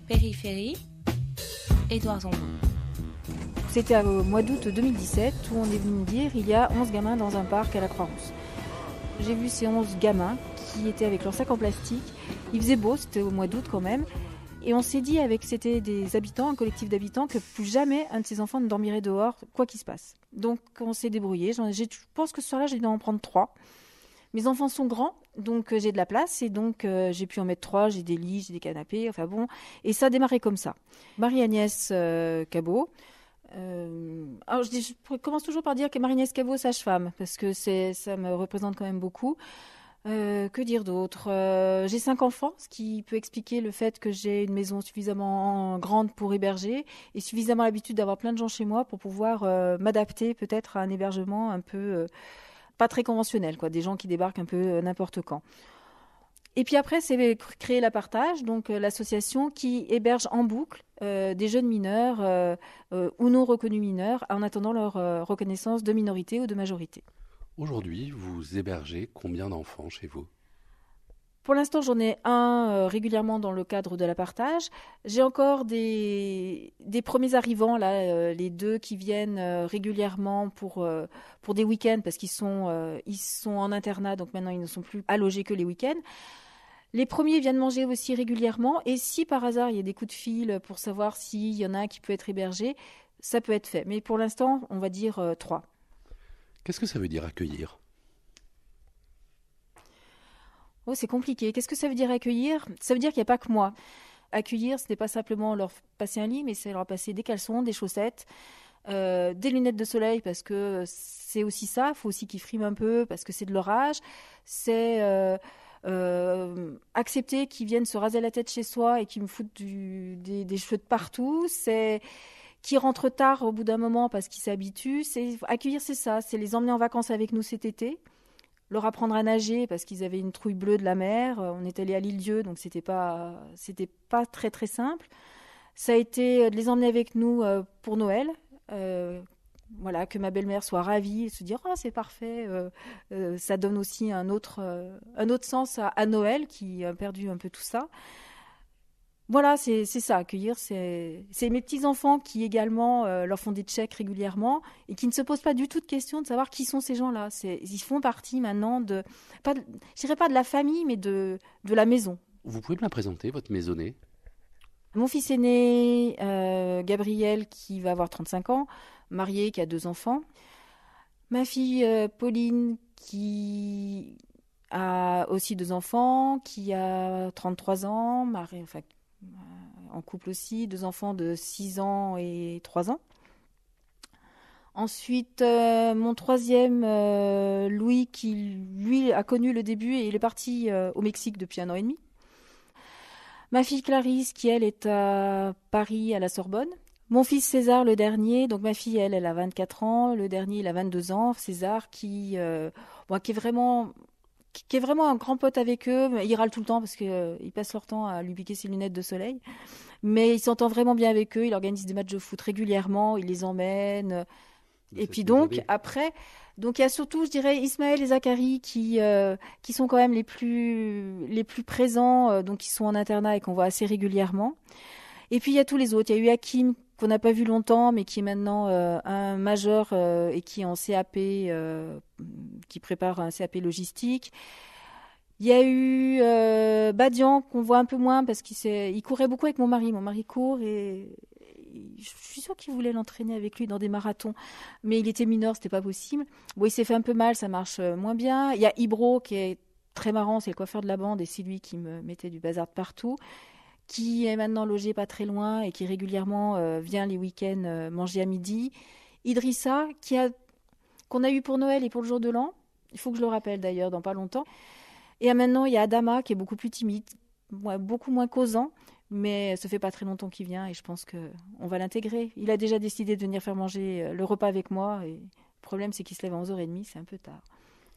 Périphérie, Édouard Zambon. C'était au mois d'août 2017 où on est venu me dire il y a 11 gamins dans un parc à la Croix-Rousse. J'ai vu ces 11 gamins qui étaient avec leurs sacs en plastique. Il faisait beau, c'était au mois d'août quand même. Et on s'est dit, c'était des habitants, un collectif d'habitants, que plus jamais un de ces enfants ne dormirait dehors, quoi qu'il se passe. Donc on s'est débrouillé. Je pense que ce soir-là, j'ai dû en prendre 3. Mes enfants sont grands, donc j'ai de la place et donc j'ai pu en mettre 3. J'ai des lits, j'ai des canapés, enfin bon. Et ça a démarré comme ça. Marie-Agnès Cabot. Alors je commence toujours par dire que Marie-Agnès Cabot, sage-femme, parce que ça me représente quand même beaucoup. Que dire d'autre ? J'ai 5 enfants, ce qui peut expliquer le fait que j'ai une maison suffisamment grande pour héberger et suffisamment l'habitude d'avoir plein de gens chez moi pour pouvoir m'adapter peut-être à un hébergement un peu pas très conventionnel, quoi, des gens qui débarquent un peu n'importe quand. Et puis après, c'est créer la Partage, donc l'association qui héberge en boucle des jeunes mineurs ou non reconnus mineurs en attendant leur reconnaissance de minorité ou de majorité. Aujourd'hui, vous hébergez combien d'enfants chez vous ? Pour l'instant, j'en ai un régulièrement dans le cadre de la Partage. J'ai encore des premiers arrivants, là, les 2 qui viennent régulièrement pour des week-ends parce qu'ils sont en internat, donc maintenant ils ne sont plus à loger que les week-ends. Les premiers viennent manger aussi régulièrement et si par hasard il y a des coups de fil pour savoir s'il y en a un qui peut être hébergé, ça peut être fait. Mais pour l'instant, on va dire 3. Qu'est-ce que ça veut dire accueillir ? Oh, c'est compliqué. Qu'est-ce que ça veut dire accueillir ? Ça veut dire qu'il n'y a pas que moi. Accueillir, ce n'est pas simplement leur passer un lit, mais c'est leur passer des caleçons, des chaussettes, des lunettes de soleil, parce que c'est aussi ça. Il faut aussi qu'ils friment un peu, parce que c'est de leur âge. C'est accepter qu'ils viennent se raser la tête chez soi et qu'ils me foutent des cheveux de partout. C'est qui rentrent tard au bout d'un moment parce qu'ils s'habituent. Accueillir, c'est ça. C'est les emmener en vacances avec nous cet été. Leur apprendre à nager parce qu'ils avaient une trouille bleue de la mer. On est allé à l'île-Dieu, donc c'était pas très très simple. Ça a été de les emmener avec nous pour Noël. Voilà, que ma belle-mère soit ravie et se dire c'est parfait. Ça donne aussi un autre sens à Noël qui a perdu un peu tout ça. Voilà, c'est ça, accueillir. C'est mes petits-enfants qui également leur font des checks régulièrement et qui ne se posent pas du tout de questions de savoir qui sont ces gens-là. Ils font partie maintenant je dirais pas de la famille, mais de la maison. Vous pouvez me la présenter, votre maisonnée ? Mon fils aîné, Gabriel, qui va avoir 35 ans, marié, qui a 2 enfants. Ma fille Pauline, qui a aussi 2 enfants, qui a 33 ans, en couple aussi, 2 enfants de 6 ans et 3 ans. Ensuite, mon troisième, Louis, qui lui a connu le début et il est parti au Mexique depuis 1 an et demi. Ma fille Clarisse, qui elle est à Paris, à la Sorbonne. Mon fils César, le dernier, donc ma fille, elle a 24 ans, le dernier, il a 22 ans. César, qui est vraiment un grand pote avec eux. Il râle tout le temps parce qu'ils passent leur temps à lui piquer ses lunettes de soleil. Mais il s'entend vraiment bien avec eux. Il organise des matchs de foot régulièrement. Il les emmène. Et puis donc, après, il y a surtout, je dirais, Ismaël et Zachary qui sont quand même les plus présents, donc qui sont en internat et qu'on voit assez régulièrement. Et puis, il y a tous les autres. Il y a eu Hakim, qu'on n'a pas vu longtemps, mais qui est maintenant un majeur et qui est en CAP, qui prépare un CAP logistique. Il y a eu Badian, qu'on voit un peu moins, parce qu'il courait beaucoup avec mon mari. Mon mari court et je suis sûre qu'il voulait l'entraîner avec lui dans des marathons, mais il était mineur, c'était pas possible. Bon, il s'est fait un peu mal, ça marche moins bien. Il y a Ibro, qui est très marrant, c'est le coiffeur de la bande, et c'est lui qui me mettait du bazar de partout, qui est maintenant logé pas très loin et qui régulièrement vient les week-ends manger à midi. Idrissa, qu'on a eu pour Noël et pour le jour de l'an. Il faut que je le rappelle d'ailleurs dans pas longtemps. Et maintenant, il y a Adama qui est beaucoup plus timide, beaucoup moins causant, mais ça fait pas très longtemps qu'il vient et je pense qu'on va l'intégrer. Il a déjà décidé de venir faire manger le repas avec moi. Et le problème, c'est qu'il se lève à 11h30, c'est un peu tard.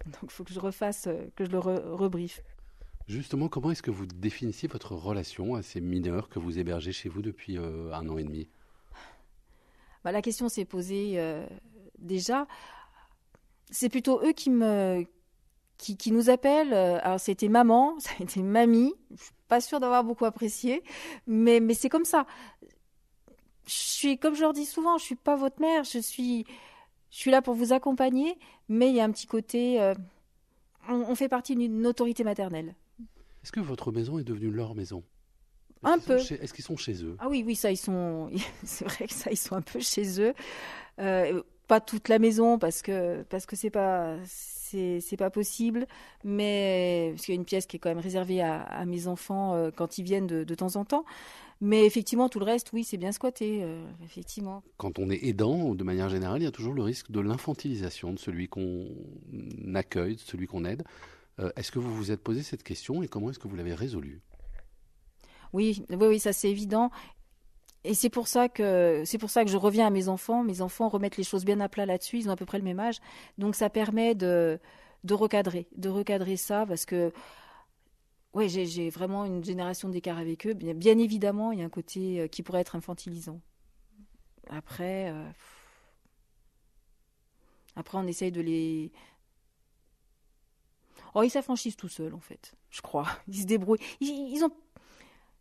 Donc il faut que je que je le rebriefe. Justement, comment est-ce que vous définissiez votre relation à ces mineurs que vous hébergez chez vous depuis 1 an et demi ? La question s'est posée déjà. C'est plutôt eux qui me qui nous appellent. Alors, c'était maman, ça a été mamie. Je suis pas sûre d'avoir beaucoup apprécié, mais c'est comme ça. Comme je leur dis souvent, je suis pas votre mère, je suis là pour vous accompagner, mais il y a un petit côté, on fait partie d'une autorité maternelle. Est-ce que votre maison est devenue leur maison? Un peu. Est-ce qu'ils sont chez eux? Ah oui, ça, c'est vrai que ça, ils sont un peu chez eux. Pas toute la maison parce que c'est pas possible, mais parce qu'il y a une pièce qui est quand même réservée à mes enfants quand ils viennent de temps en temps. Mais effectivement, tout le reste, oui, c'est bien squatté, effectivement. Quand on est aidant, de manière générale, il y a toujours le risque de l'infantilisation de celui qu'on accueille, de celui qu'on aide. Est-ce que vous vous êtes posé cette question et comment est-ce que vous l'avez résolue? Oui, ça c'est évident. Et c'est pour ça que je reviens à mes enfants. Mes enfants remettent les choses bien à plat là-dessus. Ils ont à peu près le même âge. Donc ça permet de recadrer ça parce que ouais, j'ai vraiment une génération d'écart avec eux. Bien évidemment, il y a un côté qui pourrait être infantilisant. Après, on essaye de les... Oh, ils s'affranchissent tout seuls, en fait, je crois. Ils se débrouillent.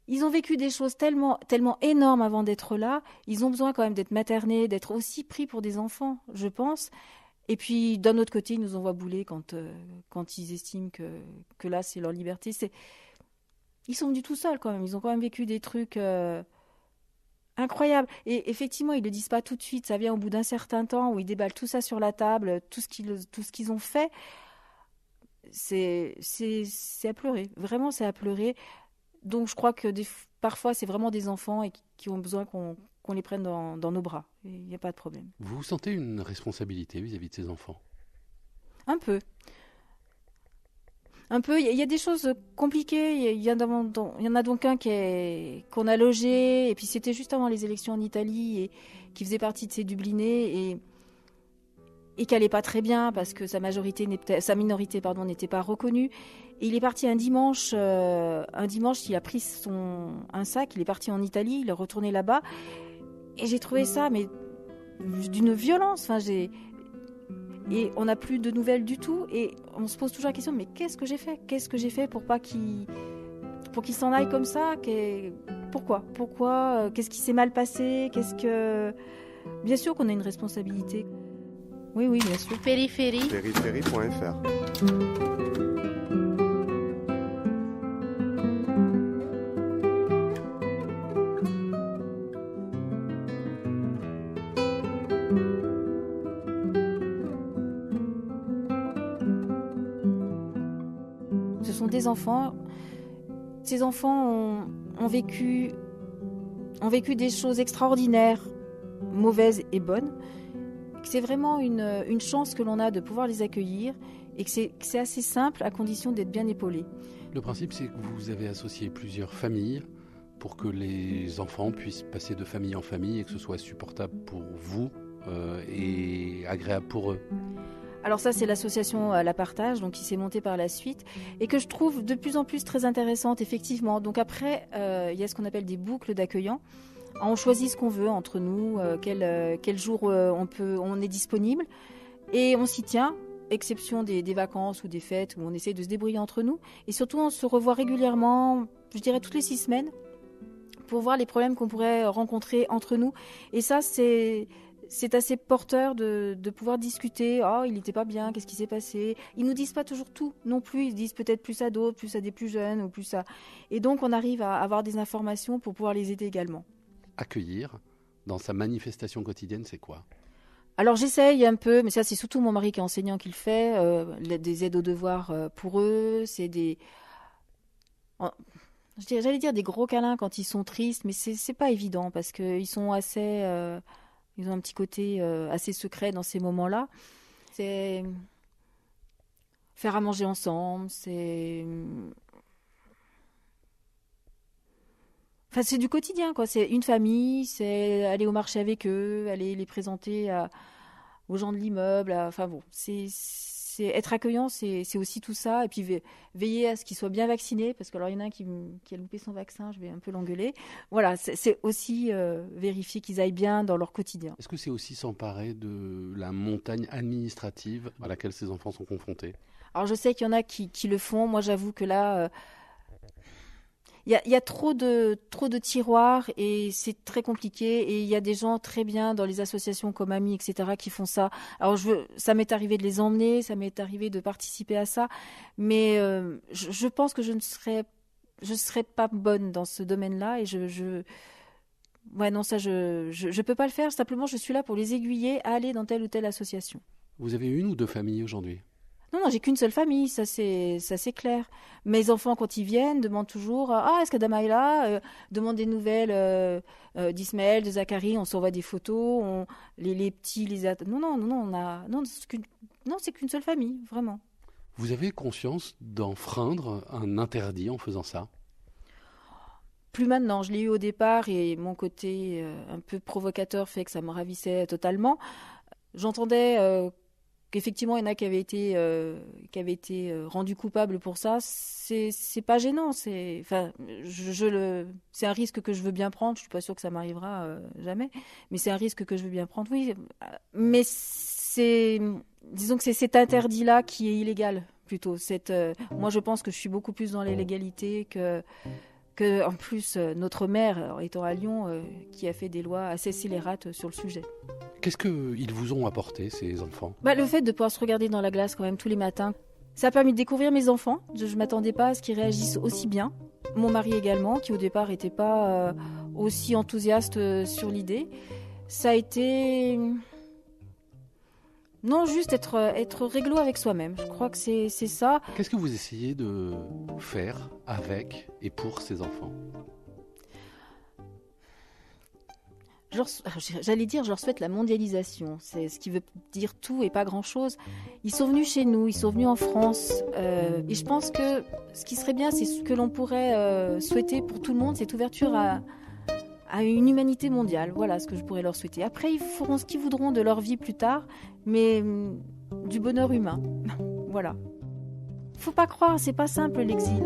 Ils ont vécu des choses tellement énormes avant d'être là. Ils ont besoin quand même d'être maternés, d'être aussi pris pour des enfants, je pense. Et puis, d'un autre côté, ils nous envoient bouler quand ils estiment que là, c'est leur liberté. Ils sont venus tout seuls quand même. Ils ont quand même vécu des trucs incroyables. Et effectivement, ils ne le disent pas tout de suite. Ça vient au bout d'un certain temps où ils déballent tout ça sur la table, tout ce qu'ils ont fait. C'est à pleurer. Vraiment, c'est à pleurer. Donc, je crois que parfois, c'est vraiment des enfants et qui ont besoin qu'on les prenne dans nos bras. Il n'y a pas de problème. Vous sentez une responsabilité vis-à-vis de ces enfants? Un peu. Il y a des choses compliquées. Il y en a donc un qu'on a logé, et puis c'était juste avant les élections en Italie, et qui faisait partie de ces Dublinés, et qui allait pas très bien parce que sa minorité n'était pas reconnue. Et il est parti un dimanche, il a pris un sac, il est parti en Italie, il est retourné là-bas, et j'ai trouvé ça mais d'une violence. Et on n'a plus de nouvelles du tout, et on se pose toujours la question, mais qu'est-ce que j'ai fait pour qu'il s'en aille comme ça? Pourquoi qu'est-ce qui s'est mal passé? Bien sûr qu'on a une responsabilité. Oui, bien sûr. Périphérie. Périphérie.fr. Ce sont des enfants. Ces enfants ont vécu des choses extraordinaires, mauvaises et bonnes. C'est vraiment une chance que l'on a de pouvoir les accueillir, et que c'est assez simple à condition d'être bien épaulé. Le principe, c'est que vous avez associé plusieurs familles pour que les enfants puissent passer de famille en famille et que ce soit supportable pour vous et agréable pour eux. Alors ça, c'est l'association La Partage, donc qui s'est montée par la suite, et que je trouve de plus en plus très intéressante, effectivement. Donc après, il y a ce qu'on appelle des boucles d'accueillants. On choisit ce qu'on veut entre nous, quel jour on est disponible, et on s'y tient, exception des vacances ou des fêtes où on essaie de se débrouiller entre nous. Et surtout, on se revoit régulièrement, je dirais toutes les 6 semaines, pour voir les problèmes qu'on pourrait rencontrer entre nous. Et ça, c'est assez porteur de pouvoir discuter. Oh, il n'était pas bien, qu'est-ce qui s'est passé? Ils nous disent pas toujours tout non plus. Ils disent peut-être plus à d'autres, plus à des plus jeunes, ou plus à... Et donc, on arrive à avoir des informations pour pouvoir les aider également. Accueillir, dans sa manifestation quotidienne, c'est quoi? Alors j'essaye un peu, mais ça c'est surtout mon mari qui est enseignant qui le fait, des aides aux devoirs pour eux, c'est j'allais dire des gros câlins quand ils sont tristes, mais c'est pas évident parce qu'ils sont ils ont un petit côté assez secret dans ces moments-là. C'est faire à manger ensemble, Enfin, c'est du quotidien, quoi. C'est une famille, c'est aller au marché avec eux, aller les présenter aux gens de l'immeuble. Enfin bon, c'est être accueillant, c'est aussi tout ça. Et puis veiller à ce qu'ils soient bien vaccinés, parce que alors il y en a un qui a loupé son vaccin, je vais un peu l'engueuler. Voilà, c'est aussi vérifier qu'ils aillent bien dans leur quotidien. Est-ce que c'est aussi s'emparer de la montagne administrative à laquelle ces enfants sont confrontés? Alors je sais qu'il y en a qui le font. Moi, j'avoue que là, il y a trop de tiroirs et c'est très compliqué. Et il y a des gens très bien dans les associations comme Amis, etc., qui font ça. Alors ça m'est arrivé de les emmener, ça m'est arrivé de participer à ça, mais je pense que je serais pas bonne dans ce domaine-là et ouais, non, ça, je peux pas le faire. Simplement, je suis là pour les aiguiller à aller dans telle ou telle association. Vous avez une ou deux familles aujourd'hui? Non, j'ai qu'une seule famille, ça c'est clair. Mes enfants, quand ils viennent, demandent toujours est-ce qu'Adama est là demandent des nouvelles d'Ismaël, de Zacharie, on s'envoie des photos, les petits, non, c'est qu'une seule famille, vraiment. Vous avez conscience d'enfreindre un interdit en faisant ça? Plus maintenant, je l'ai eu au départ et mon côté un peu provocateur fait que ça me ravissait totalement. J'entendais qu'effectivement il y en a qui avaient été rendus coupables pour ça. C'est pas gênant, c'est un risque que je veux bien prendre. Je suis pas sûre que ça m'arrivera jamais, mais c'est un risque que je veux bien prendre. Oui, mais disons que c'est cet interdit-là qui est illégal plutôt. Moi, je pense que je suis beaucoup plus dans l'illégalité que en plus notre maire, étant à Lyon, qui a fait des lois assez scélérates sur le sujet. Qu'est-ce qu'ils vous ont apporté, ces enfants? Le fait de pouvoir se regarder dans la glace quand même tous les matins, ça a permis de découvrir mes enfants. Je ne m'attendais pas à ce qu'ils réagissent aussi bien. Mon mari également, qui au départ n'était pas aussi enthousiaste sur l'idée. Ça a été... Non, juste être réglo avec soi-même. Je crois que c'est ça. Qu'est-ce que vous essayez de faire avec et pour ces enfants? J'allais dire, je leur souhaite la mondialisation. C'est ce qui veut dire tout et pas grand-chose. Ils sont venus chez nous, ils sont venus en France. Et je pense que ce qui serait bien, c'est ce que l'on pourrait souhaiter pour tout le monde, cette ouverture à une humanité mondiale. Voilà ce que je pourrais leur souhaiter. Après, ils feront ce qu'ils voudront de leur vie plus tard, mais du bonheur humain. Voilà. Faut pas croire, c'est pas simple l'exil.